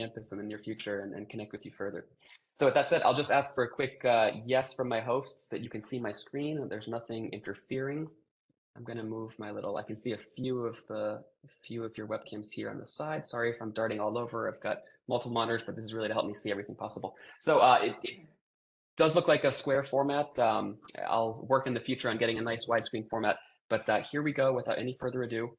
campus in the near future and connect with you further. So with that said, I'll just ask for a quick yes from my hosts that you can see my screen and there's nothing interfering. I'm going to move my little, I can see a few of your webcams here on the side. Sorry if I'm darting all over. I've got multiple monitors, but this is really to help me see everything possible. So it does look like a square format. I'll work in the future on getting a nice widescreen format, but here we go without any further ado.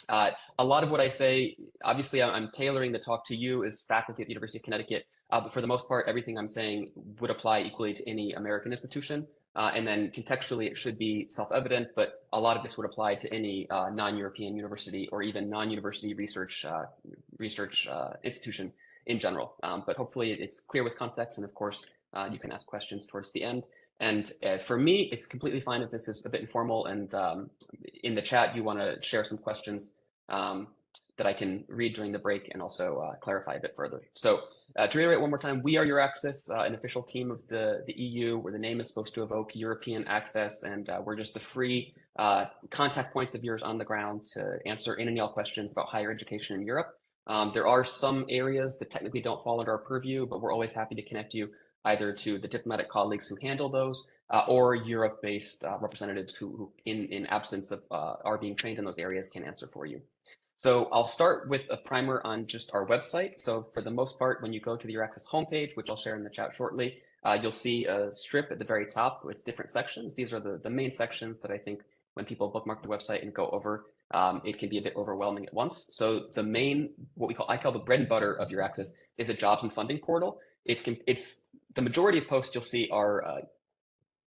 A lot of what I say, obviously I'm tailoring the talk to you as faculty at the University of Connecticut, but for the most part, everything I'm saying would apply equally to any American institution. And then contextually, it should be self-evident, but a lot of this would apply to any non-European university or even non-university research institution in general. But hopefully it's clear with context, and of course, you can ask questions towards the end. And for me, it's completely fine if this is a bit informal and in the chat, you want to share some questions that I can read during the break and also clarify a bit further. So to reiterate one more time, we are EURAXESS, an official team of the EU, where the name is supposed to evoke European access, and we're just the free contact points of yours on the ground to answer any and all questions about higher education in Europe. There are some areas that technically don't fall under our purview, but we're always happy to connect you either to the diplomatic colleagues who handle those or Europe-based representatives who in absence of are being trained in those areas, can answer for you. So I'll start with a primer on just our website. So for the most part, when you go to the EURAXESS homepage, which I'll share in the chat shortly, you'll see a strip at the very top with different sections. These are the main sections that I think when people bookmark the website and go over, it can be a bit overwhelming at once. So the main, I call the bread and butter of EURAXESS is a jobs and funding portal. It's the majority of posts you'll see are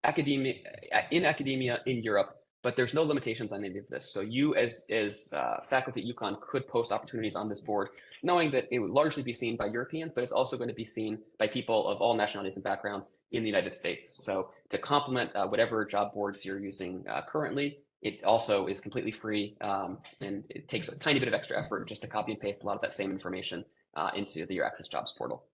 in academia in Europe, but there's no limitations on any of this. So you as faculty at UConn could post opportunities on this board, knowing that it would largely be seen by Europeans, but it's also going to be seen by people of all nationalities and backgrounds in the United States. So to complement whatever job boards you're using currently, it also is completely free, and it takes a tiny bit of extra effort just to copy and paste a lot of that same information into the EURAXESS jobs portal.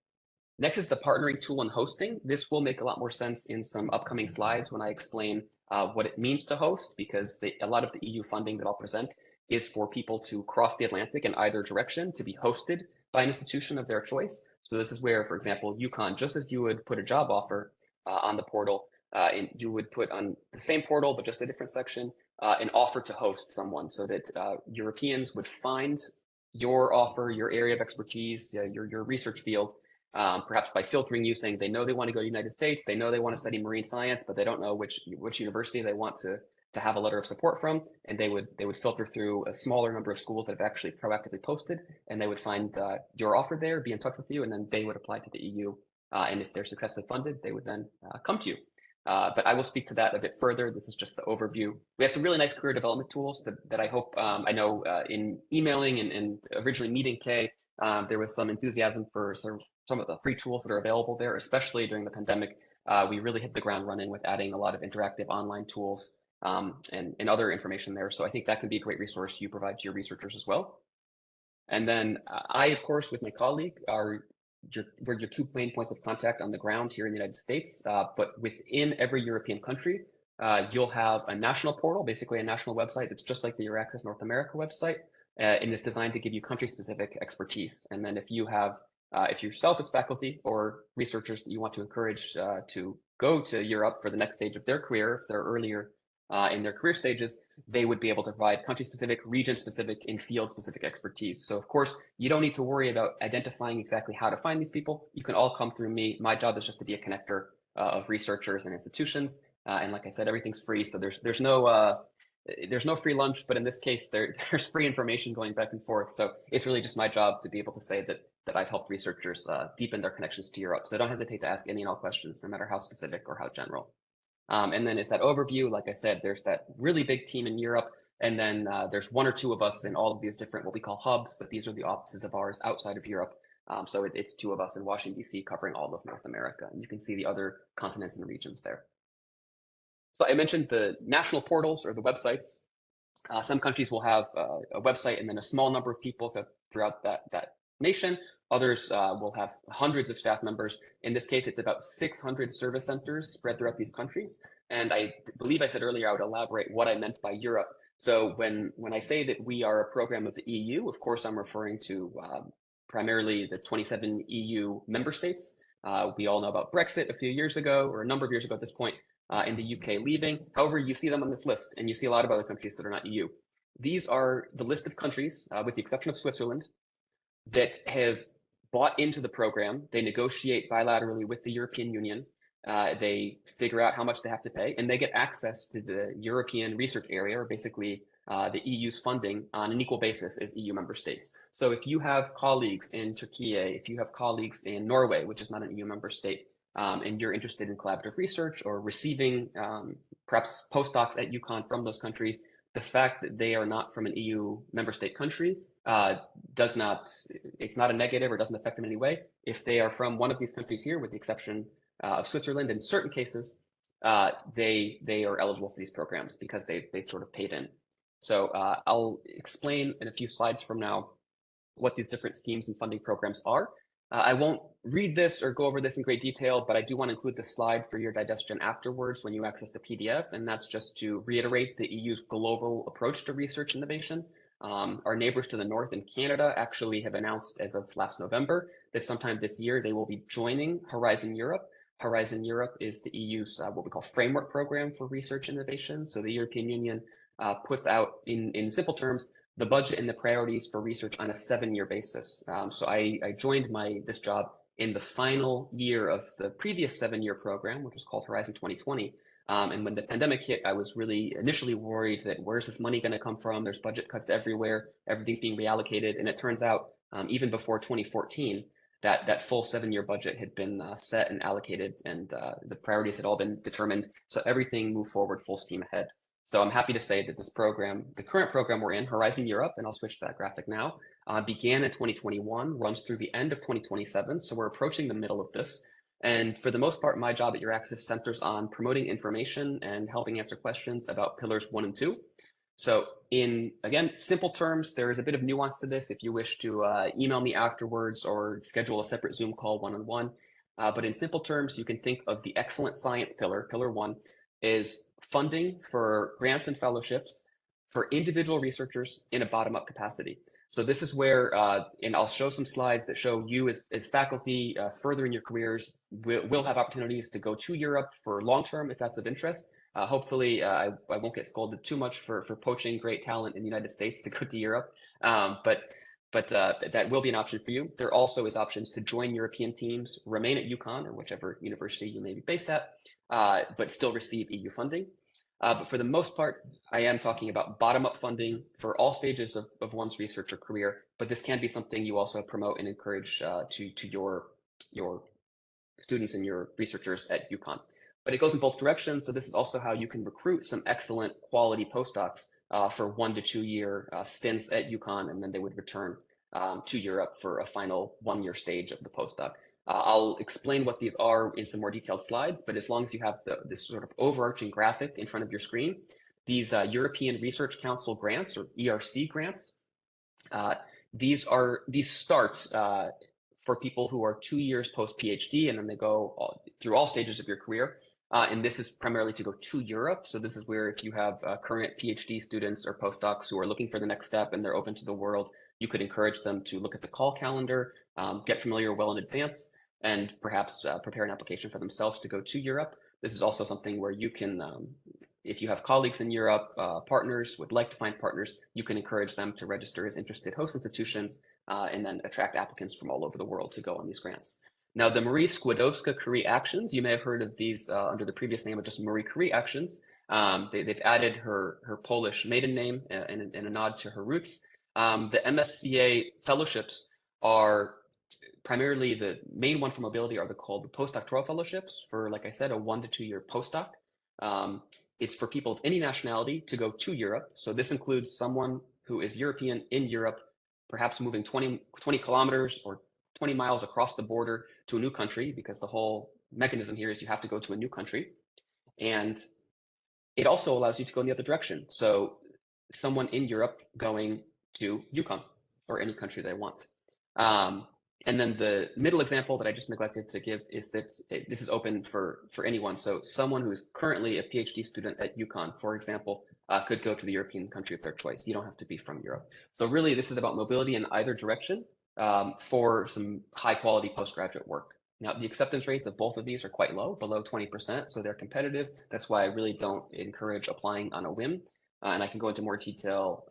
Next is the partnering tool and hosting. This will make a lot more sense in some upcoming slides when I explain what it means to host, because a lot of the EU funding that I'll present is for people to cross the Atlantic in either direction to be hosted by an institution of their choice. So this is where, for example, UConn, just as you would put a job offer on the portal, and you would put on the same portal, but just a different section, an offer to host someone, so that Europeans would find your offer, your area of expertise, your research field, perhaps by filtering you, saying they know they want to go to the United States, they know they want to study marine science, but they don't know which university they want to have a letter of support from, and they would filter through a smaller number of schools that have actually proactively posted, and they would find your offer there, be in touch with you, and then they would apply to the EU, and if they're successfully funded, they would then come to you. But I will speak to that a bit further. This is just the overview. We have some really nice career development tools that I hope, I know in emailing and originally meeting Kay, there was some enthusiasm for some of the free tools that are available there, especially during the pandemic. We really hit the ground running with adding a lot of interactive online tools and other information there. So I think that could be a great resource you provide to your researchers as well. And then I, of course, with my colleague, we're your two main points of contact on the ground here in the United States. But within every European country, you'll have a national portal, basically a national website that's just like the EURAXESS North America website, and it's designed to give you country-specific expertise. And then if you have if yourself as faculty or researchers that you want to encourage to go to Europe for the next stage of their career, if they're earlier in their career stages, they would be able to provide country-specific, region-specific, and field-specific expertise. So of course, you don't need to worry about identifying exactly how to find these people. You can all come through me. My job is just to be a connector of researchers and institutions. And like I said, everything's free. So there's no free lunch, but in this case, there's free information going back and forth. So it's really just my job to be able to say that I've helped researchers deepen their connections to Europe. So don't hesitate to ask any and all questions, no matter how specific or how general. And then is that overview. Like I said, there's that really big team in Europe. And then there's one or two of us in all of these different, what we call hubs, but these are the offices of ours outside of Europe. So it's two of us in Washington, D.C. covering all of North America. And you can see the other continents and regions there. So I mentioned the national portals or the websites. Some countries will have a website and then a small number of people throughout that nation. Others will have hundreds of staff members. In this case, it's about 600 service centers spread throughout these countries. And I believe I said earlier I would elaborate what I meant by Europe. So when I say that we are a program of the EU, of course, I'm referring to primarily the 27 EU member states. We all know about Brexit a few years ago, or a number of years ago at this point, and the UK leaving. However, you see them on this list, and you see a lot of other countries that are not EU. These are the list of countries, with the exception of Switzerland, that have bought into the program. They negotiate bilaterally with the European Union. They figure out how much they have to pay, and they get access to the European research area, or basically the EU's funding on an equal basis as EU member states. So if you have colleagues in Turkey, if you have colleagues in Norway, which is not an EU member state, and you're interested in collaborative research or receiving perhaps postdocs at UConn from those countries, the fact that they are not from an EU member state country it's not a negative or doesn't affect them in any way. If they are from one of these countries here, with the exception of Switzerland, in certain cases, they are eligible for these programs because they've sort of paid in. So I'll explain in a few slides from now what these different schemes and funding programs are. I won't read this or go over this in great detail, but I do want to include this slide for your digestion afterwards when you access the PDF, and that's just to reiterate the EU's global approach to research innovation. Our neighbors to the north in Canada actually have announced as of last November that sometime this year they will be joining Horizon Europe. Horizon Europe is the EU's what we call framework program for research innovation. So the European Union puts out, in simple terms, the budget and the priorities for research on a 7-year basis. So I joined this job in the final year of the previous 7-year program, which was called Horizon 2020. And when the pandemic hit, I was really initially worried that where's this money going to come from? There's budget cuts everywhere. Everything's being reallocated. And it turns out, even before 2014, that full 7-year budget had been set and allocated, and the priorities had all been determined. So everything moved forward full steam ahead. So I'm happy to say that this program, the current program we're in, Horizon Europe, and I'll switch to that graphic now, began in 2021, runs through the end of 2027. So we're approaching the middle of this. And for the most part, my job at EURAXESS centers on promoting information and helping answer questions about pillars 1 and 2. So in, again, simple terms, there is a bit of nuance to this if you wish to email me afterwards or schedule a separate Zoom call one-on-one. But in simple terms, you can think of the excellent science pillar, pillar 1, is funding for grants and fellowships for individual researchers in a bottom-up capacity. So this is where, and I'll show some slides that show you as faculty further in your careers will have opportunities to go to Europe for long-term if that's of interest. Hopefully, I won't get scolded too much for poaching great talent in the United States to go to Europe, but that will be an option for you. There also is options to join European teams, remain at UConn or whichever university you may be based at, but still receive EU funding. But for the most part, I am talking about bottom-up funding for all stages of one's research or career, but this can be something you also promote and encourage to your students and your researchers at UConn. But it goes in both directions, so this is also how you can recruit some excellent quality postdocs for 1 to 2 year stints at UConn, and then they would return to Europe for a final 1-year stage of the postdoc. I'll explain what these are in some more detailed slides, but as long as you have this sort of overarching graphic in front of your screen, these European Research Council grants, or ERC grants, these start for people who are 2 years post-PhD, and then they go through all stages of your career. And this is primarily to go to Europe. So this is where if you have current PhD students or postdocs who are looking for the next step and they're open to the world, you could encourage them to look at the call calendar, get familiar well in advance, and perhaps prepare an application for themselves to go to Europe. This is also something where you can, if you have colleagues in Europe, partners, would like to find partners, you can encourage them to register as interested host institutions and then attract applicants from all over the world to go on these grants. Now, the Marie Skłodowska-Curie Actions, you may have heard of these under the previous name of just Marie Curie Actions. They've added her Polish maiden name in a nod to her roots. The MSCA fellowships are primarily, the main one for mobility are called the postdoctoral fellowships for, like I said, a 1 to 2 year postdoc. It's for people of any nationality to go to Europe. So this includes someone who is European in Europe, perhaps moving 20 kilometers or 20 miles across the border to a new country, because the whole mechanism here is you have to go to a new country. And it also allows you to go in the other direction. So someone in Europe going to UConn or any country they want. And then the middle example that I just neglected to give is that this is open for anyone. So someone who is currently a PhD student at UConn, for example, could go to the European country of their choice. You don't have to be from Europe. So really, this is about mobility in either direction. for some high quality postgraduate work. Now, the acceptance rates of both of these are quite low, below 20%, so they're competitive. That's why I really don't encourage applying on a whim. And I can go into more detail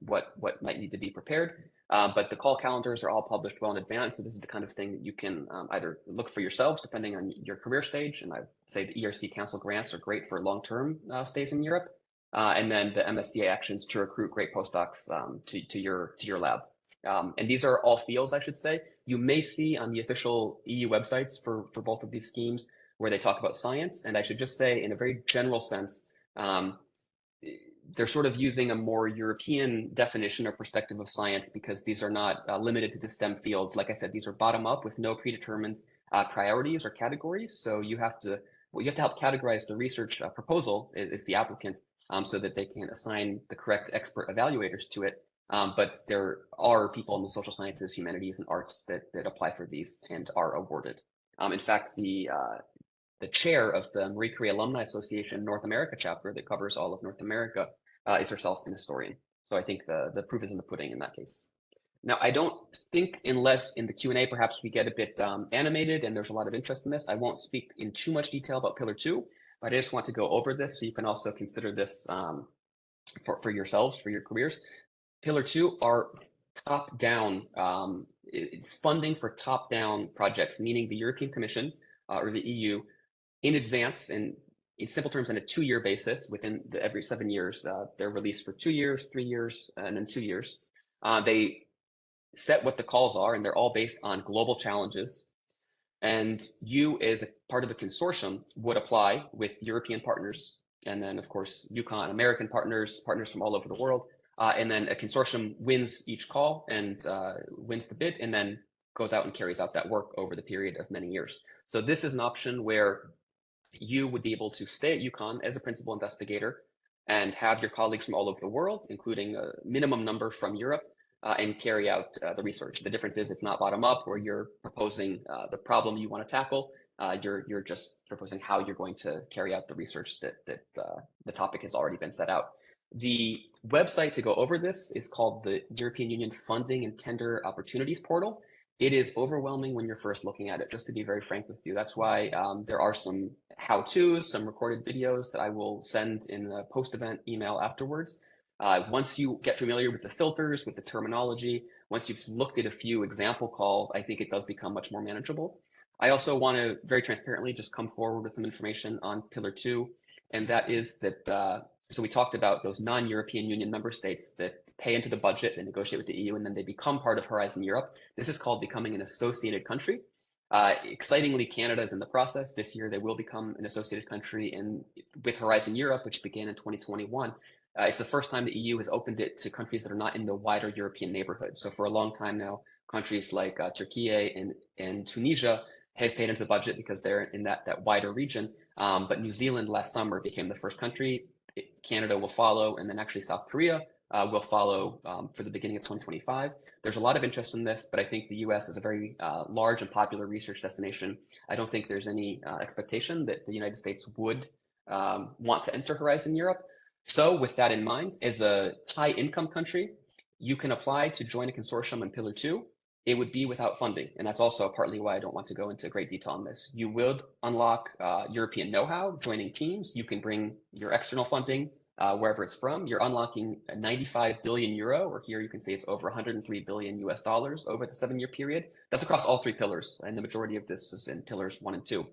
what might need to be prepared. But the call calendars are all published well in advance, so this is the kind of thing that you can either look for yourselves, depending on your career stage. And I'd say the ERC Council grants are great for long-term stays in Europe, and then the MSCA actions to recruit great postdocs to your lab. And these are all fields, I should say. You may see on the official EU websites for both of these schemes where they talk about science. And I should just say, in a very general sense, they're sort of using a more European definition or perspective of science because these are not limited to the STEM fields. Like I said, these are bottom up with no predetermined priorities or categories. So you have to help categorize the research proposal is the applicant so that they can assign the correct expert evaluators to it. But there are people in the social sciences, humanities, and arts that apply for these and are awarded. In fact, the chair of the Marie Curie Alumni Association North America chapter that covers all of North America is herself an historian. So I think the proof is in the pudding in that case. Now, I don't think, unless in the Q&A perhaps we get a bit animated and there's a lot of interest in this, I won't speak in too much detail about Pillar 2, but I just want to go over this so you can also consider this for yourselves, for your careers. Pillar 2 are top-down, it's funding for top-down projects, meaning the European Commission or the EU in advance, and in simple terms, on a 2-year basis, within every 7 years, they're released for 2 years, 3 years, and then 2 years. They set what the calls are, and they're all based on global challenges. And you, as a part of a consortium, would apply with European partners, and then, of course, UConn, American partners, partners from all over the world. And then a consortium wins each call and wins the bid, and then goes out and carries out that work over the period of many years. So this is an option where you would be able to stay at UConn as a principal investigator and have your colleagues from all over the world, including a minimum number from Europe, and carry out the research. The difference is it's not bottom up where you're proposing the problem you want to tackle. You're just proposing how you're going to carry out the research that the topic has already been set out. The website to go over this is called the European Union Funding and Tender Opportunities Portal. It is overwhelming when you're first looking at it, just to be very frank with you. That's why there are some how-tos, some recorded videos that I will send in a post-event email afterwards. Once you get familiar with the filters, with the terminology, once you've looked at a few example calls, I think it does become much more manageable. I also want to very transparently just come forward with some information on Pillar 2, and that is that so we talked about those non-European Union member states that pay into the budget and negotiate with the EU, and then they become part of Horizon Europe. This is called becoming an associated country. Excitingly, Canada is in the process. This year, they will become an associated country with Horizon Europe, which began in 2021. It's the first time the EU has opened it to countries that are not in the wider European neighborhood. So for a long time now, countries like Turkey and Tunisia have paid into the budget because they're in that wider region. But New Zealand last summer became the first country. Canada will follow, and then actually South Korea will follow for the beginning of 2025. There's a lot of interest in this, but I think the US is a very large and popular research destination. I don't think there's any expectation that the United States would want to enter Horizon Europe. So with that in mind, as a high income country, you can apply to join a consortium in Pillar 2. It would be without funding, and that's also partly why I don't want to go into great detail on this. You would unlock European know-how, joining teams. You can bring your external funding wherever it's from. You're unlocking 95 billion euro, or here you can say it's over 103 billion US dollars over the 7-year period. That's across all 3 pillars, and the majority of this is in pillars 1 and 2.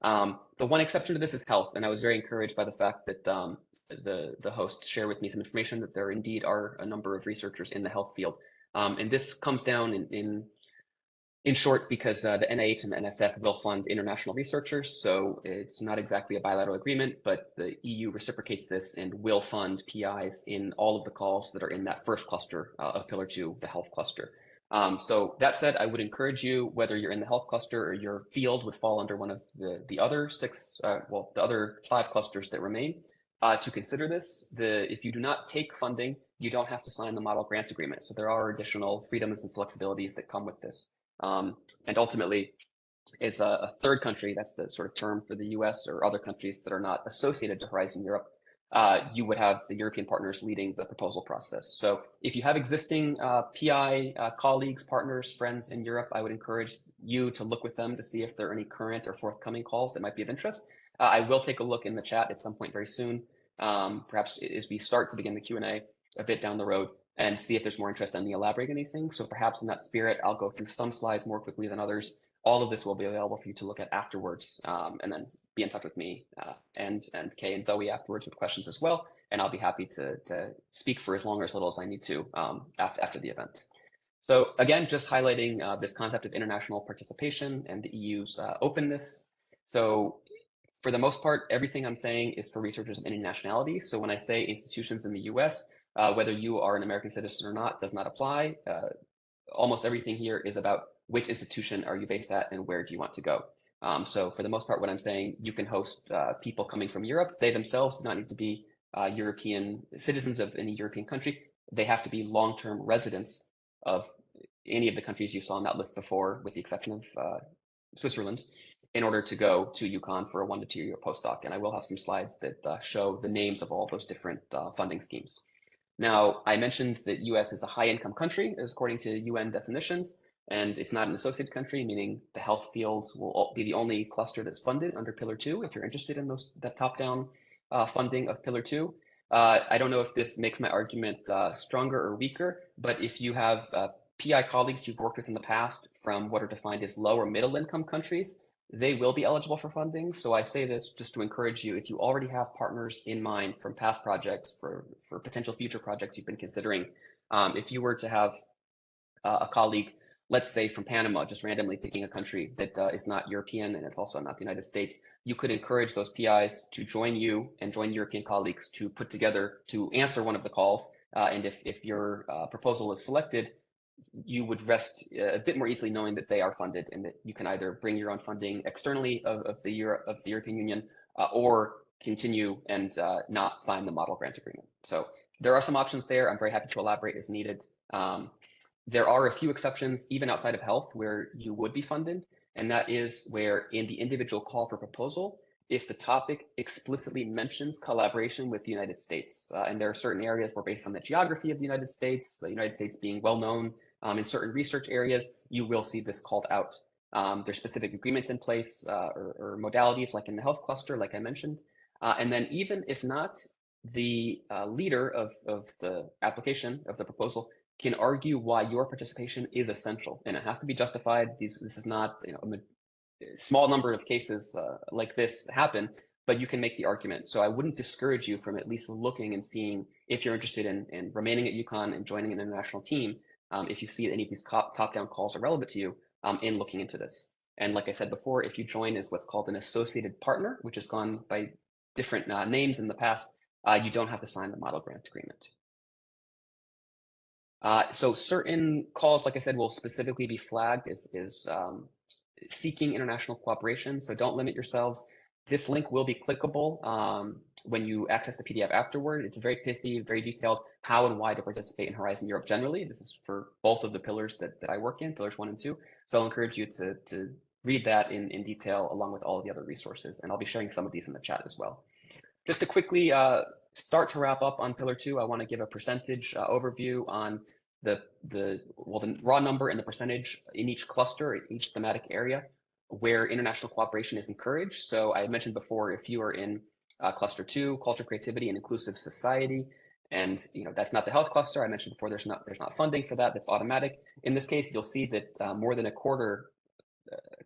The one exception to this is health, and I was very encouraged by the fact that the host shared with me some information that there indeed are a number of researchers in the health field. And this comes down in short because the NIH and the NSF will fund international researchers. So it's not exactly a bilateral agreement, but the EU reciprocates this and will fund PIs in all of the calls that are in that first cluster of Pillar 2, the health cluster. So that said, I would encourage you, whether you're in the health cluster or your field would fall under one of the other the other 5 clusters that remain, to consider this. If you do not take funding, you don't have to sign the model grant agreement. So there are additional freedoms and flexibilities that come with this. And ultimately, as a third country, that's the sort of term for the US or other countries that are not associated to Horizon Europe, you would have the European partners leading the proposal process. So if you have existing PI colleagues, partners, friends in Europe, I would encourage you to look with them to see if there are any current or forthcoming calls that might be of interest. I will take a look in the chat at some point very soon, perhaps as we start to begin the Q&A a bit down the road, and see if there's more interest in me elaborating anything. So perhaps in that spirit, I'll go through some slides more quickly than others. All of this will be available for you to look at afterwards, and then be in touch with me and Kay and Zoe afterwards with questions as well. And I'll be happy to speak for as long or as little as I need to after the event. So again, just highlighting this concept of international participation and the EU's openness. So for the most part, everything I'm saying is for researchers of any nationality. So when I say institutions in the US, whether you are an American citizen or not, does not apply. Almost everything here is about which institution are you based at and where do you want to go. So for the most part, what I'm saying, you can host people coming from Europe. They themselves do not need to be European citizens of any European country. They have to be long-term residents of any of the countries you saw on that list before, with the exception of Switzerland, in order to go to UConn for a 1 to 2 year postdoc. And I will have some slides that show the names of all those different funding schemes. Now, I mentioned that US is a high income country, as according to UN definitions, and it's not an associated country, meaning the health fields will be the only cluster that's funded under Pillar 2, if you're interested in that top-down funding of Pillar 2. I don't know if this makes my argument stronger or weaker, but if you have PI colleagues you've worked with in the past from what are defined as low or middle income countries, they will be eligible for funding. So I say this just to encourage you, if you already have partners in mind from past projects for potential future projects you've been considering, if you were to have a colleague, let's say from Panama, just randomly picking a country that is not European and it's also not the United States, you could encourage those PIs to join you and join European colleagues to put together, to answer one of the calls. And if your proposal is selected, you would rest a bit more easily knowing that they are funded and that you can either bring your own funding externally of the European Union or continue and not sign the model grant agreement. So there are some options there. I'm very happy to elaborate as needed. There are a few exceptions, even outside of health, where you would be funded, and that is where in the individual call for proposal, if the topic explicitly mentions collaboration with the United States, and there are certain areas where, based on the geography of the United States being well known in certain research areas, you will see this called out. There's specific agreements in place or modalities, like in the health cluster, like I mentioned. And then even if not, the leader of the application, of the proposal, can argue why your participation is essential, and it has to be justified. This is not, a small number of cases like this happen, but you can make the argument. So I wouldn't discourage you from at least looking and seeing if you're interested in remaining at UConn and joining an international team, if you see any of these top-down calls are relevant to you, in looking into this. And like I said before, if you join as what's called an associated partner, which has gone by different names in the past, you don't have to sign the model grant agreement. So certain calls, like I said, will specifically be flagged as seeking international cooperation. So don't limit yourselves. This link will be clickable when you access the PDF afterward. It's very pithy, very detailed, how and why to participate in Horizon Europe generally. This is for both of the pillars that I work in, pillars 1 and 2. So I'll encourage you to read that in detail along with all of the other resources. And I'll be sharing some of these in the chat as well. Just to quickly start to wrap up on Pillar 2, I want to give a percentage overview on the raw number and the percentage in each cluster, each thematic area where international cooperation is encouraged. So I mentioned before, if you are in cluster 2, culture, creativity, and inclusive society, and that's not the health cluster. I mentioned before, there's not funding for that. That's automatic. In this case, you'll see that more than a quarter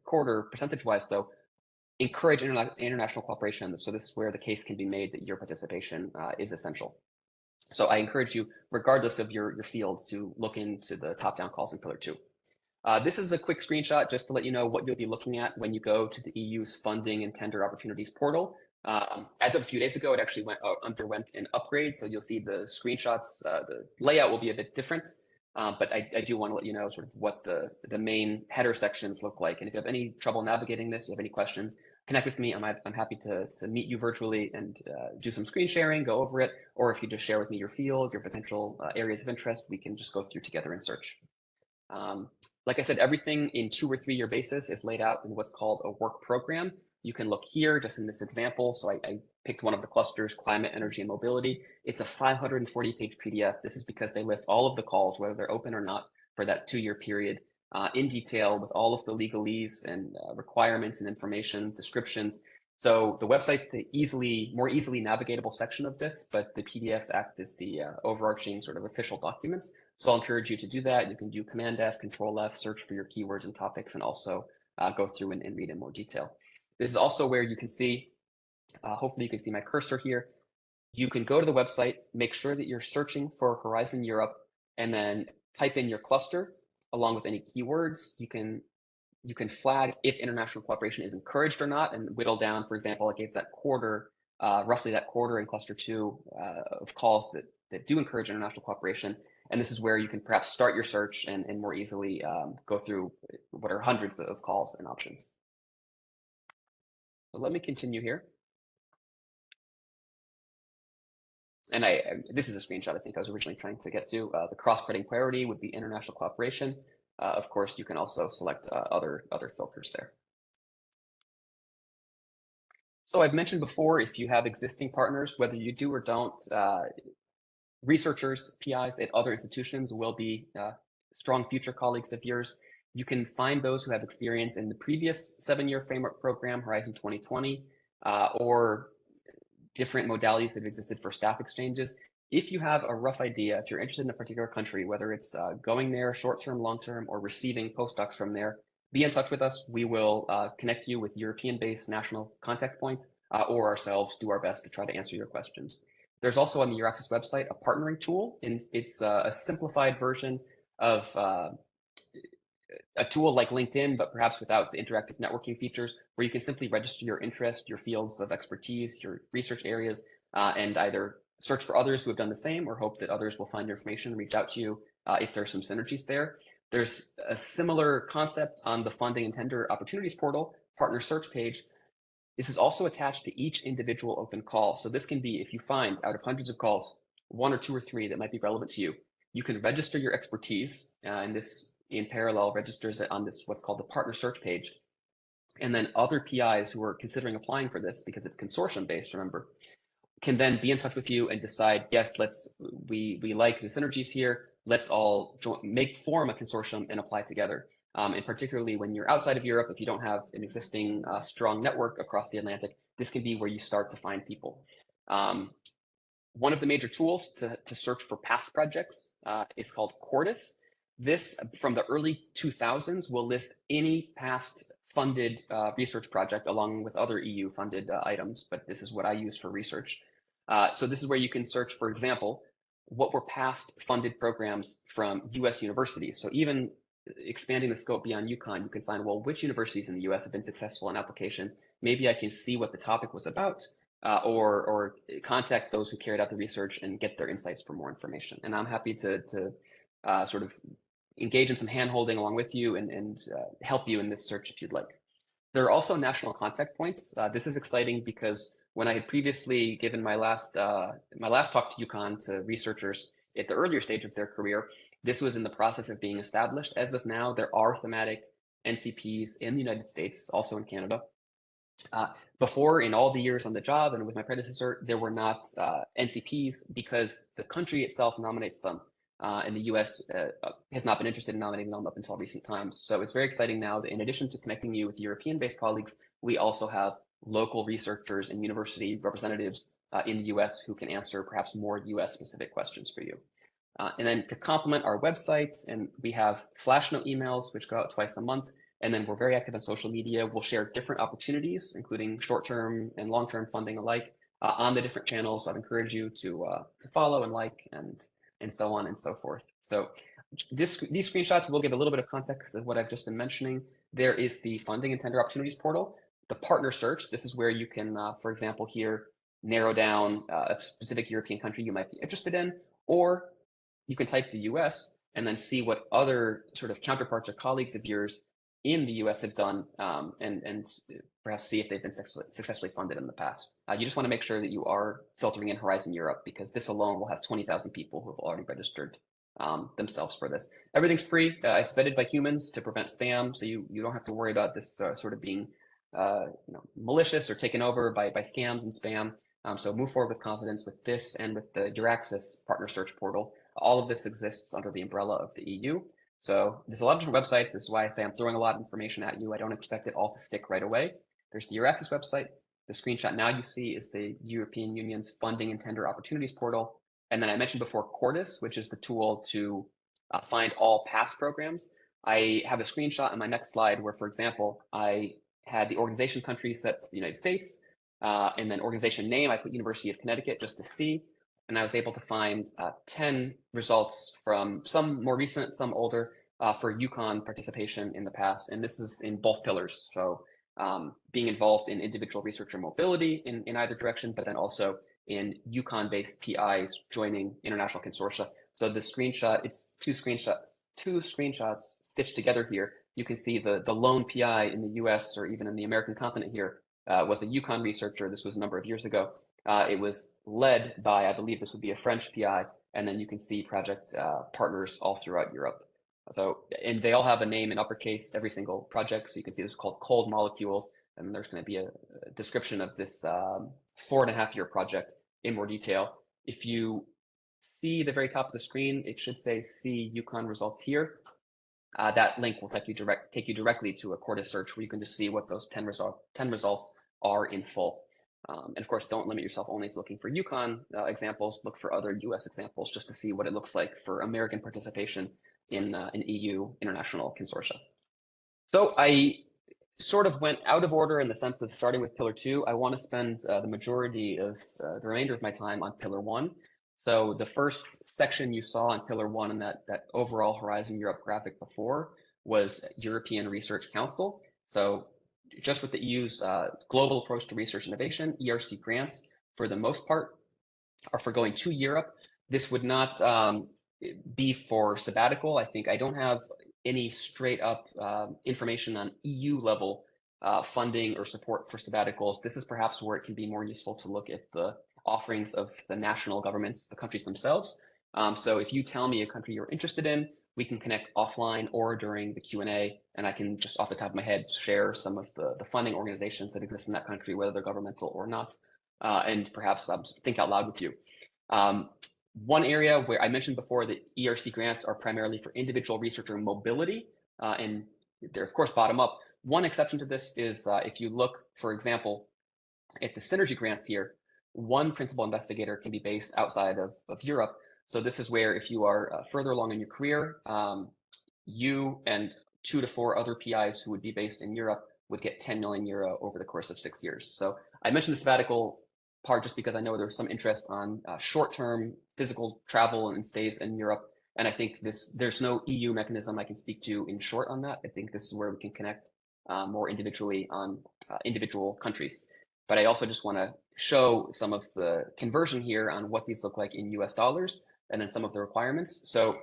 percentage-wise, though, encourage international cooperation. So this is where the case can be made that your participation is essential. So I encourage you, regardless of your fields, to look into the top-down calls in Pillar 2. This is a quick screenshot just to let you know what you'll be looking at when you go to the EU's Funding and Tender Opportunities portal. As of a few days ago, it actually underwent an upgrade. So you'll see the screenshots, the layout will be a bit different. But I do want to let you know sort of what the main header sections look like. And if you have any trouble navigating this, you have any questions, connect with me. I'm happy to meet you virtually and do some screen sharing, go over it. Or if you just share with me your field, your potential areas of interest, we can just go through together and search. Like I said, everything in 2 or 3 year basis is laid out in what's called a work program. You can look here just in this example. So I picked one of the clusters, climate, energy, and mobility. It's a 540-page PDF. This is because they list all of the calls, whether they're open or not, for that 2-year period in detail with all of the legalese and requirements and information, descriptions. So the website's the more easily navigatable section of this, but the PDFs act as the overarching sort of official documents. So I'll encourage you to do that. You can do Command F, Control F, search for your keywords and topics, and also go through and read in more detail. This is also where you can see, hopefully you can see my cursor here. You can go to the website, make sure that you're searching for Horizon Europe, and then type in your cluster along with any keywords. You can flag if international cooperation is encouraged or not, and whittle down. For example, I gave that quarter, roughly that quarter in cluster 2 of calls that do encourage international cooperation. And this is where you can perhaps start your search and more easily go through what are hundreds of calls and options. So let me continue here. And this is a screenshot I think I was originally trying to get to. The cross-cutting priority would be international cooperation. Of course, you can also select other filters there. So I've mentioned before, if you have existing partners, whether you do or don't, researchers, PIs at other institutions will be strong future colleagues of yours. You can find those who have experience in the previous 7-year framework program, Horizon 2020, or different modalities that have existed for staff exchanges. If you have a rough idea, if you're interested in a particular country, whether it's going there short-term, long-term, or receiving postdocs from there, be in touch with us. We will connect you with European-based national contact points or ourselves do our best to try to answer your questions. There's also on the EURAXESS website a partnering tool, and it's a simplified version of a tool like LinkedIn, but perhaps without the interactive networking features, where you can simply register your interest, your fields of expertise, your research areas, and either search for others who have done the same or hope that others will find your information and reach out to you if there's some synergies there. There's a similar concept on the funding and tender opportunities portal, partner search page. This is also attached to each individual open call. So this can be, if you find out of hundreds of calls, 1 or 2 or 3 that might be relevant to you, you can register your expertise, and this in parallel registers it on this what's called the partner search page. And then other PIs who are considering applying for this, because it's consortium based, remember, can then be in touch with you and decide, yes, we like the synergies here. Let's all form a consortium and apply together. And particularly when you're outside of Europe, if you don't have an existing strong network across the Atlantic, this can be where you start to find people. One of the major tools to search for past projects is called Quartus. This, from the early 2000s, will list any past funded research project along with other EU funded items, but this is what I use for research. So this is where you can search, for example, what were past funded programs from US universities. So even expanding the scope beyond UConn, you can find, well, which universities in the US have been successful in applications? Maybe I can see what the topic was about, or contact those who carried out the research and get their insights for more information. And I'm happy to sort of engage in some hand-holding along with you and help you in this search if you'd like. There are also national contact points. This is exciting because when I had previously given my last talk to UConn to researchers at the earlier stage of their career, this was in the process of being established. As of now, there are thematic NCPs in the United States, also in Canada. Before, in all the years on the job and with my predecessor, there were not NCPs because the country itself nominates them. And the US has not been interested in nominating them up until recent times. So it's very exciting now that in addition to connecting you with European-based colleagues, we also have local researchers and university representatives in the US who can answer perhaps more US-specific questions for you. And then to complement our websites, and we have flash note emails, which go out twice a month, and then we're very active on social media. We'll share different opportunities, including short-term and long-term funding alike, on the different channels. So I'd encourage you to follow and like and so on and so forth. So these screenshots will give a little bit of context of what I've just been mentioning. There is the funding and tender opportunities portal, the partner search. This is where you can, for example, here, narrow down a specific European country you might be interested in, or you can type the US and then see what other sort of counterparts or colleagues of yours in the US have done, and perhaps see if they've been successfully funded in the past. You just want to make sure that you are filtering in Horizon Europe, because this alone will have 20,000 people who have already registered themselves for this. Everything's free. It's vetted by humans to prevent spam, so you don't have to worry about this sort of being malicious or taken over by scams and spam. So move forward with confidence with this and with the EURAXESS partner search portal. All of this exists under the umbrella of the EU. So there's a lot of different websites. This is why I say I'm throwing a lot of information at you. I don't expect it all to stick right away. There's the EURAXESS website. The screenshot now you see is the European Union's Funding and Tender Opportunities portal. And then I mentioned before Cordis, which is the tool to find all past programs. I have a screenshot in my next slide where, for example, I had the organization country set to the United States, and then organization name, I put University of Connecticut just to see. And I was able to find 10 results from some more recent, some older, for UConn participation in the past. And this is in both pillars. So being involved in individual researcher mobility in either direction, but then also in UConn-based PIs joining international consortia. So the screenshot, it's two screenshots stitched together here. You can see the lone PI in the US or even in the American continent here was a UConn researcher. This was a number of years ago. It was led by, I believe this would be a French PI, and then you can see project partners all throughout Europe. So, and they all have a name in uppercase, every single project. So you can see this is called Cold Molecules, and there's going to be a description of this 4.5-year project in more detail. If you see the very top of the screen, it should say see UConn results here. That link will take you directly to a Cordis search where you can just see what those 10 results are in full. And of course, don't limit yourself only to looking for UConn examples. Look for other US examples just to see what it looks like for American participation in EU international consortia. So I sort of went out of order in the sense of starting with Pillar 2. I want to spend the majority of the remainder of my time on Pillar 1. So the first section you saw on Pillar 1 in that overall Horizon Europe graphic before was European Research Council. So just with the EU's global approach to research innovation, ERC grants, for the most part, are for going to Europe. This would not be for sabbatical. I think I don't have any straight up information on EU level funding or support for sabbaticals. This is perhaps where it can be more useful to look at the offerings of the national governments, the countries themselves. So if you tell me a country you're interested in, we can connect offline or during the Q&A, and I can just off the top of my head share some of the funding organizations that exist in that country, whether they're governmental or not, and perhaps think out loud with you. One area where I mentioned before that ERC grants are primarily for individual researcher mobility, and they're of course bottom up. One exception to this is if you look, for example, at the synergy grants here, one principal investigator can be based outside of Europe. So this is where if you are further along in your career, you and 2 to 4 other PIs who would be based in Europe would get 10 million euro over the course of 6 years. So I mentioned the sabbatical part just because I know there's some interest on short-term physical travel and stays in Europe. And I think there's no EU mechanism I can speak to in short on that. I think this is where we can connect more individually on individual countries. But I also just want to show some of the conversion here on what these look like in US dollars and then some of the requirements. So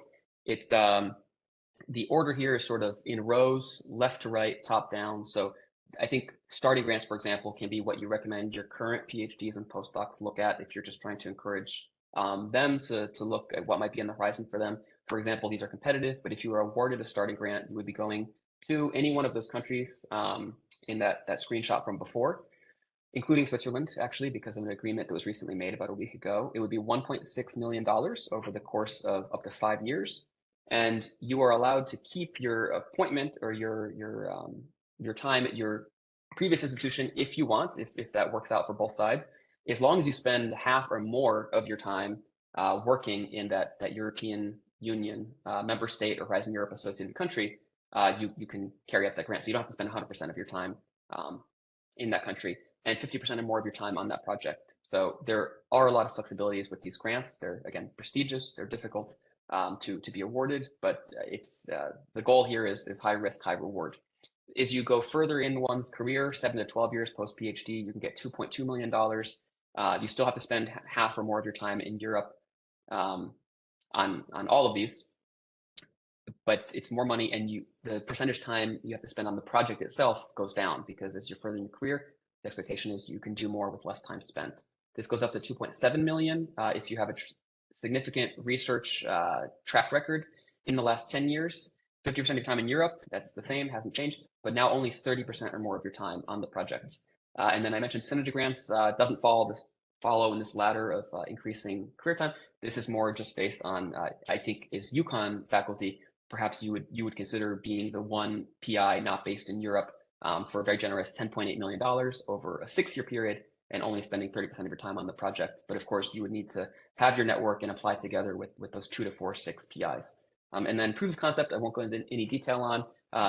the order here is sort of in rows, left to right, top down. So I think starting grants, for example, can be what you recommend your current PhDs and postdocs look at if you're just trying to encourage them to look at what might be on the horizon for them. For example, these are competitive, but if you were awarded a starting grant, you would be going to any one of those countries in that screenshot from before, including Switzerland, actually, because of an agreement that was recently made about a week ago. It would be $1.6 million over the course of up to 5 years. And you are allowed to keep your appointment or your time at your previous institution if you want, if that works out for both sides, as long as you spend half or more of your time working in that European Union member state or Horizon Europe associated country, you can carry out that grant. So you don't have to spend 100% of your time in that country and 50% or more of your time on that project. So there are a lot of flexibilities with these grants. They're, again, prestigious, they're difficult to be awarded, but it's the goal here is high risk, high reward. As you go further in one's career, 7 to 12 years post PhD, you can get $2.2 million. You still have to spend half or more of your time in Europe on all of these, but it's more money, and the percentage time you have to spend on the project itself goes down because as you're further in your career, the expectation is you can do more with less time spent. This goes up to 2.7 million if you have a significant research track record in the last 10 years. 50% of your time in Europe, that's the same, hasn't changed, but now only 30% or more of your time on the project. And then I mentioned synergy grants doesn't follow in this ladder of increasing career time. This is more just based on, I think, is UConn faculty, perhaps you would consider being the one PI not based in Europe for a very generous $10.8 million over a 6-year period and only spending 30% of your time on the project. But of course, you would need to have your network and apply together with those 2 to 4 6 PIs. And then proof of concept, I won't go into any detail on.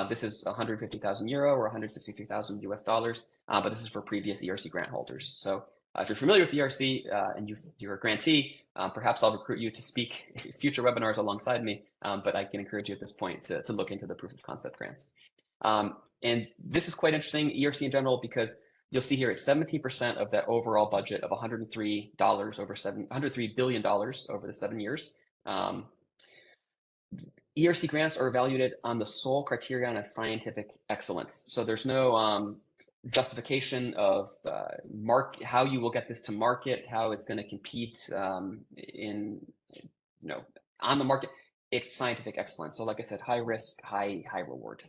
This is 150,000 euro or 163,000 US dollars, but this is for previous ERC grant holders. So if you're familiar with ERC and you're a grantee, perhaps I'll recruit you to speak future webinars alongside me, but I can encourage you at this point to look into the proof of concept grants. And this is quite interesting, ERC in general, because you'll see here it's 17% of that overall budget of $103 $103 billion over the 7 years. ERC grants are evaluated on the sole criterion of scientific excellence. So there's no justification of how you will get this to market, how it's going to compete on the market. It's scientific excellence. So like I said, high risk, high reward.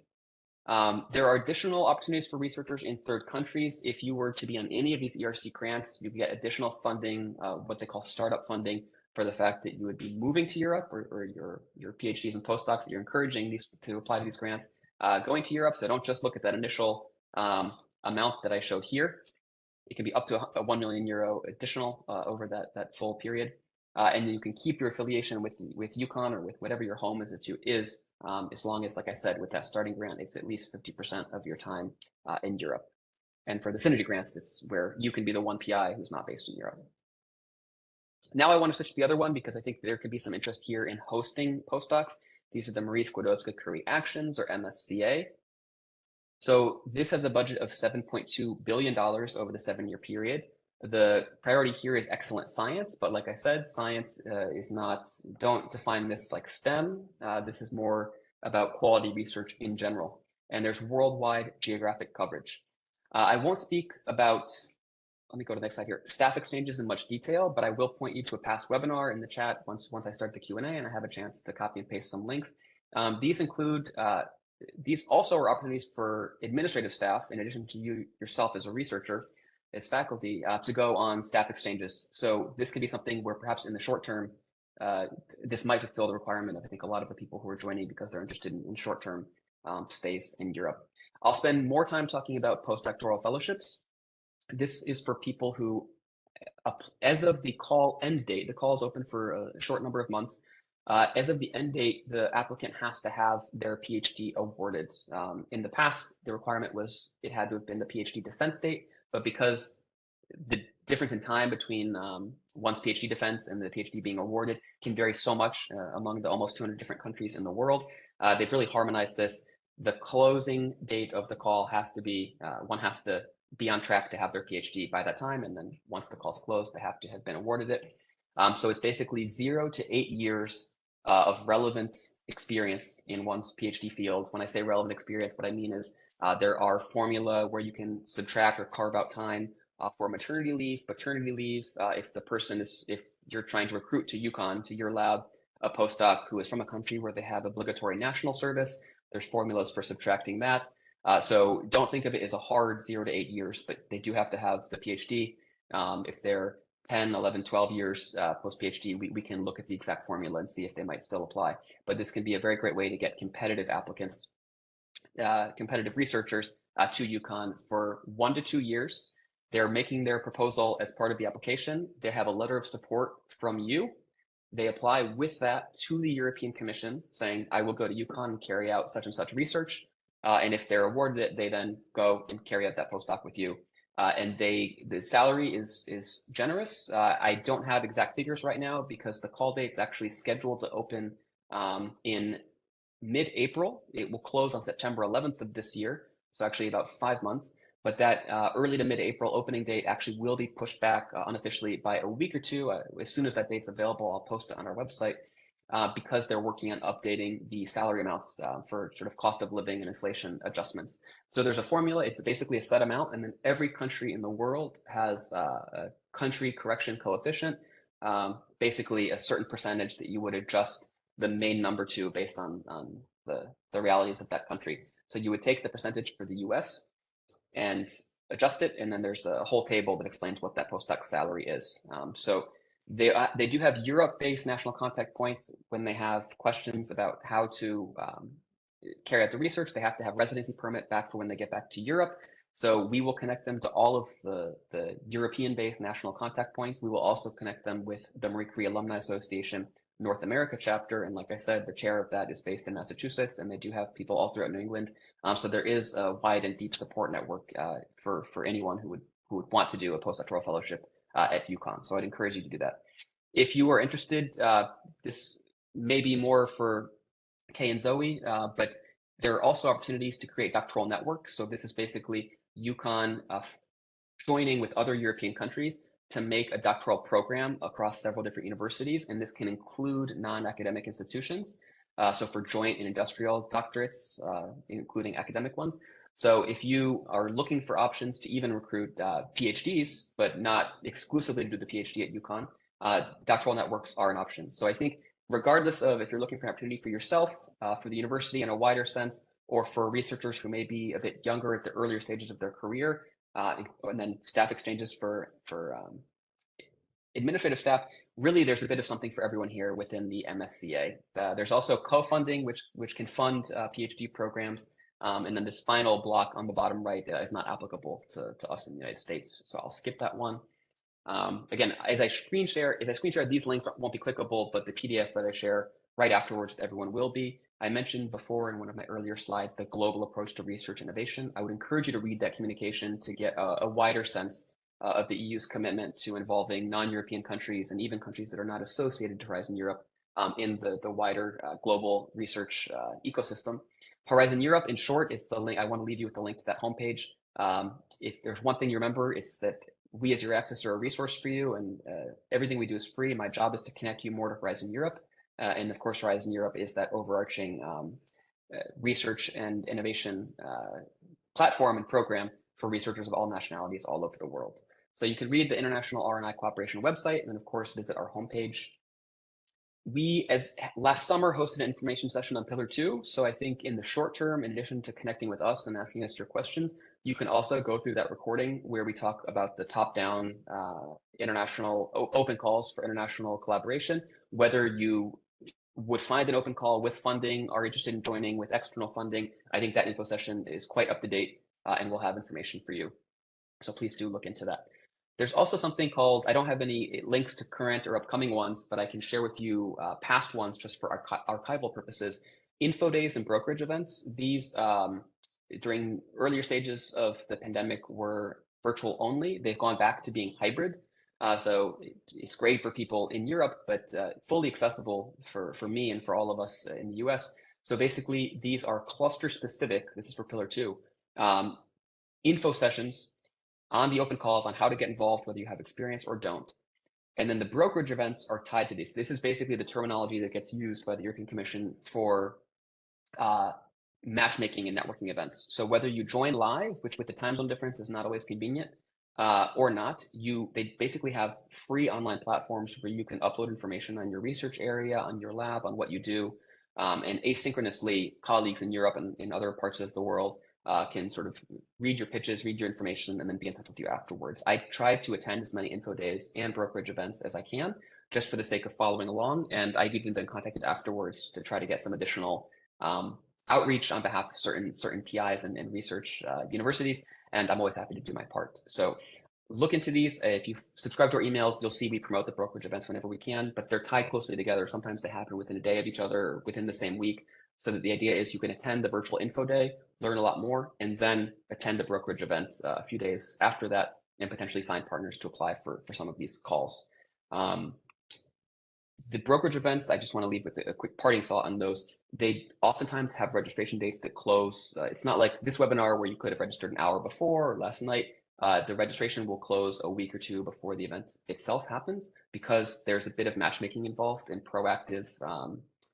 There are additional opportunities for researchers in third countries. If you were to be on any of these ERC grants, you get additional funding, what they call startup funding, for the fact that you would be moving to Europe or your PhDs and postdocs that you're encouraging these to apply to these grants, going to Europe. So don't just look at that initial amount that I showed here. It can be up to a 1 million euro additional over that full period. And then you can keep your affiliation with UConn or with whatever your home institute is, as long as, like I said, with that starting grant, it's at least 50% of your time in Europe. And for the synergy grants, it's where you can be the one PI who's not based in Europe. Now I want to switch to the other one because I think there could be some interest here in hosting postdocs. These are the Marie Skłodowska-Curie Actions, or MSCA. So this has a budget of $7.2 billion over the 7-year period. The priority here is excellent science, but like I said, science is not, don't define this like STEM. This is more about quality research in general. And there's worldwide geographic coverage. I won't speak about, let me go to the next slide here, staff exchanges in much detail, but I will point you to a past webinar in the chat once I start the Q&A and I have a chance to copy and paste some links. These also are opportunities for administrative staff, in addition to you yourself as a researcher, as faculty, to go on staff exchanges. So this could be something where perhaps in the short term, this might fulfill the requirement of, I think, a lot of the people who are joining because they're interested in short-term stays in Europe. I'll spend more time talking about postdoctoral fellowships. This is for people who, as of the call end date, the call is open for a short number of months. As of the end date, the applicant has to have their PhD awarded. In the past, the requirement was it had to have been the PhD defense date, but because the difference in time between one's PhD defense and the PhD being awarded can vary so much among the almost 200 different countries in the world, they've really harmonized this. The closing date of the call has to be, one has to be on track to have their PhD by that time, and then once the call's closed, they have to have been awarded it. So it's basically 0 to 8 years of relevant experience in one's PhD field. When I say relevant experience, what I mean is there are formula where you can subtract or carve out time for maternity leave, paternity leave. If you're trying to recruit to UConn, to your lab, a postdoc who is from a country where they have obligatory national service, there's formulas for subtracting that. So don't think of it as a hard 0 to 8 years, but they do have to have the PhD. If they're 10, 11, 12 years post-PhD, we can look at the exact formula and see if they might still apply. But this can be a very great way to get competitive applicants, competitive researchers to UConn for 1 to 2 years. They're making their proposal as part of the application. They have a letter of support from you. They apply with that to the European Commission saying, I will go to UConn and carry out such and such research. And if they're awarded it, they then go and carry out that postdoc with you. And the salary is generous. I don't have exact figures right now because the call date's actually scheduled to open in mid-April. It will close on September 11th of this year, so actually about 5 months. But that early to mid-April opening date actually will be pushed back unofficially by a week or two. As soon as that date's available, I'll post it on our website because they're working on updating the salary amounts for sort of cost of living and inflation adjustments. So there's a formula. It's basically a set amount, and then every country in the world has a country correction coefficient, basically a certain percentage that you would adjust the main number to based on the realities of that country. So you would take the percentage for the US and adjust it, and then there's a whole table that explains what that postdoc salary is. So they do have Europe-based national contact points when they have questions about how to carry out the research. They have to have residency permit back for when they get back to Europe. So we will connect them to all of the European-based national contact points. We will also connect them with the Marie Curie Alumni Association North America chapter. And like I said, the chair of that is based in Massachusetts, and they do have people all throughout New England. So there is a wide and deep support network for anyone who would want to do a postdoctoral fellowship at UConn. So I'd encourage you to do that. If you are interested, this may be more for Kay and Zoe, but there are also opportunities to create doctoral networks. So this is basically UConn joining with other European countries to make a doctoral program across several different universities, and this can include non-academic institutions. So for joint and industrial doctorates, including academic ones. So if you are looking for options to even recruit PhDs, but not exclusively to do the PhD at UConn, doctoral networks are an option. So I think regardless of if you're looking for an opportunity for yourself, for the university in a wider sense, or for researchers who may be a bit younger at the earlier stages of their career, and then staff exchanges for administrative staff, really there's a bit of something for everyone here within the MSCA. There's also co-funding, which can fund PhD programs. And then this final block on the bottom right is not applicable to us in the United States. So I'll skip that one. Again, as I screen share, these links won't be clickable, but the PDF that I share right afterwards with everyone will be. I mentioned before in one of my earlier slides, the global approach to research innovation. I would encourage you to read that communication to get a wider sense of the EU's commitment to involving non-European countries and even countries that are not associated to Horizon Europe in the wider global research ecosystem. Horizon Europe, in short, is the link. I want to leave you with the link to that homepage. If there's one thing you remember, it's that we as EURAXESS are a resource for you, and everything we do is free. My job is to connect you more to Horizon Europe. And of course, Horizon Europe is that overarching research and innovation platform and program for researchers of all nationalities all over the world. So you can read the International R&I Cooperation website, and then of course visit our homepage. We, as last summer, hosted an information session on Pillar 2. So I think in the short term, in addition to connecting with us and asking us your questions, you can also go through that recording where we talk about the top-down international open calls for international collaboration, whether you would find an open call with funding, are interested in joining with external funding. I think that info session is quite up to date and we'll have information for you. So please do look into that. There's also something called, I don't have any links to current or upcoming ones, but I can share with you past ones just for archival purposes. Info days and brokerage events. These, during earlier stages of the pandemic, were virtual only. They've gone back to being hybrid. So it's great for people in Europe, but fully accessible for me and for all of us in the US. So basically, these are cluster specific. This is for Pillar 2. Info sessions on the open calls on how to get involved, whether you have experience or don't. And then the brokerage events are tied to these. This is basically the terminology that gets used by the European Commission for matchmaking and networking events. So whether you join live, which with the time zone difference is not always convenient, or not, they basically have free online platforms where you can upload information on your research area, on your lab, on what you do, and asynchronously, colleagues in Europe and in other parts of the world can sort of read your pitches, read your information, and then be in touch with you afterwards. I try to attend as many info days and brokerage events as I can, just for the sake of following along. And I've even been contacted afterwards to try to get some additional outreach on behalf of certain PIs and research universities. And I'm always happy to do my part. So look into these. If you subscribe to our emails, you'll see we promote the brokerage events whenever we can, but they're tied closely together. Sometimes they happen within a day of each other, or within the same week. So that the idea is you can attend the virtual info day, learn a lot more, and then attend the brokerage events a few days after that, and potentially find partners to apply for some of these calls. The brokerage events, I just want to leave with a quick parting thought on those. They oftentimes have registration dates that close. It's not like this webinar where you could have registered an hour before or last night. The registration will close a week or two before the event itself happens, because there's a bit of matchmaking involved in proactive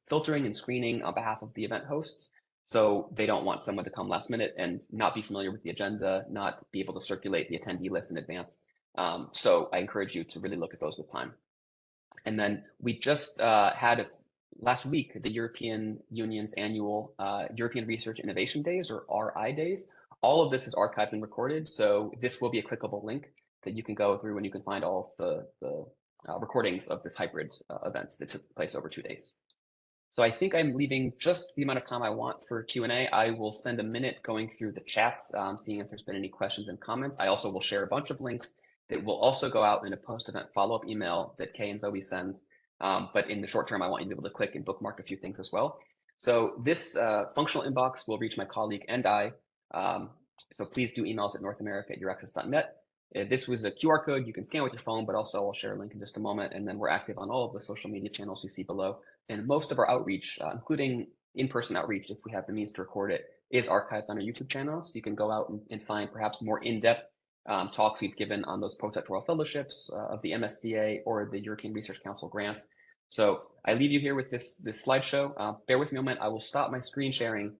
filtering and screening on behalf of the event hosts. So they don't want someone to come last minute and not be familiar with the agenda, not be able to circulate the attendee list in advance. So I encourage you to really look at those with time. And then we just had last week, the European Union's annual European Research Innovation Days, or RI Days. All of this is archived and recorded, so this will be a clickable link that you can go through and you can find all of the recordings of this hybrid event that took place over 2 days. So I think I'm leaving just the amount of time I want for Q&A. I will spend a minute going through the chats, seeing if there's been any questions and comments. I also will share a bunch of links that will also go out in a post-event follow-up email that Kay and Zoe sends. But in the short term, I want you to be able to click and bookmark a few things as well. So this functional inbox will reach my colleague and I. So please do email us at northamerica@euraxess.net. This was a QR code you can scan with your phone, but also I'll share a link in just a moment. And then we're active on all of the social media channels you see below. And most of our outreach, including in-person outreach, if we have the means to record it, is archived on our YouTube channel. So you can go out and find perhaps more in-depth talks we've given on those postdoctoral fellowships of the MSCA or the European Research Council grants. So I leave you here with this slideshow. Bear with me a moment. I will stop my screen sharing